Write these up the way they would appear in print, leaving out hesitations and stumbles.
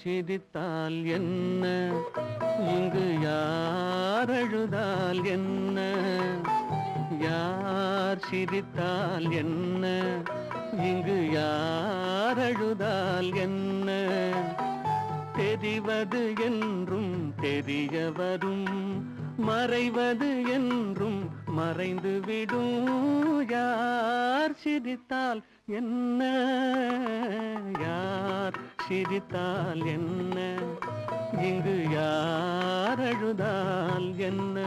சிரித்தால் என்ன, இங்கு யார் அழுதால் என்ன, யார் சிரித்தால் என்ன, இங்கு யார் அழுதால் என்ன, தெரிவது என்றும் தெரிய வரும், மறைவது என்றும் மறைந்துவிடும். யார் சிரித்தால் என்ன, யார் சிரித்தால் என்ன, இங்கு யார் அழுதால் என்ன.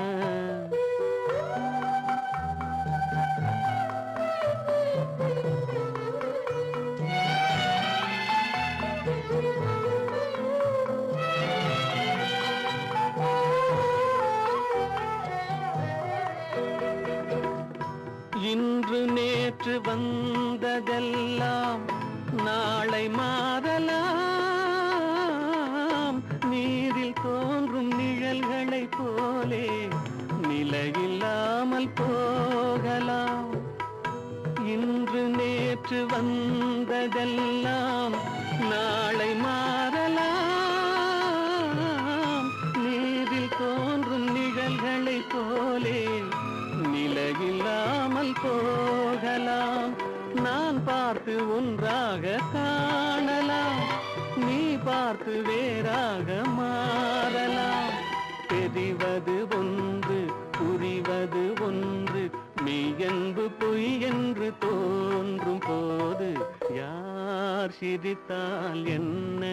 இன்று நேற்று வந்ததெல்லாம் நாளை மாறலாம், நீரில் தோன்றும் நிழல்களைப் போலே நிலையில்லாமல் போகலாம். இன்று நேற்று வந்ததெல்லாம் நாளை மாறலாம், நீரில் தோன்றும் நிழல்களைப் போலே நிலையில்லாமல் போகலாம். நான் பார்த்து ஒன்றாக காணலாம், நீ பார்த்து வேறாக மாறலாம். தெரிவது ஒன்று, புரிவது ஒன்று, மெய்யென்பு பொய் என்று தோன்றும் போது யார் சிரித்தால் என்ன,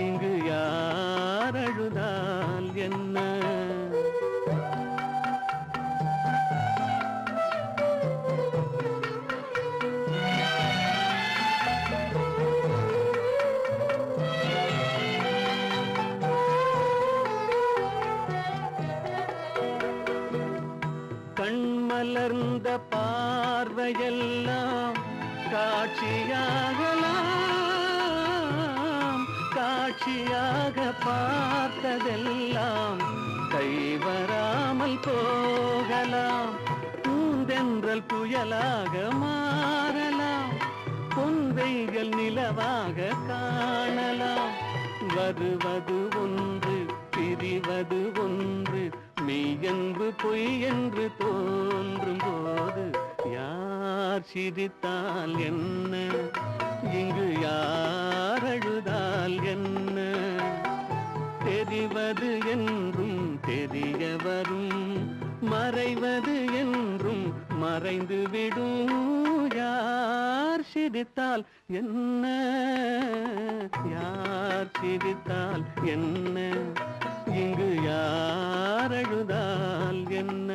இங்கு யார் அழுதால் என்ன. கண்மலர்ந்த பார்வையெல்லாம் காட்சியாகலாம், காட்சியாக பார்த்ததெல்லாம் கைவராமல் போகலாம். பூந்தென்றல் புயலாக மாறலாம், பொன்வைகள் நிலவாக காணலாம். வருவது ஒன்று, பிரிவது ஒன்று, மெய்யென்பு பொய் என்று தோன்றும் போது யார் சிரித்தால் என்ன, இங்கு யார் அழுதால் என்ன. தெரிவது என்றும் தெரிய வரும், மறைவது என்றும் மறைந்துவிடும். யார் சிரித்தால் என்ன, யார் சிரித்தால் என்ன, இங்கு யார் அழுதால் என்ன.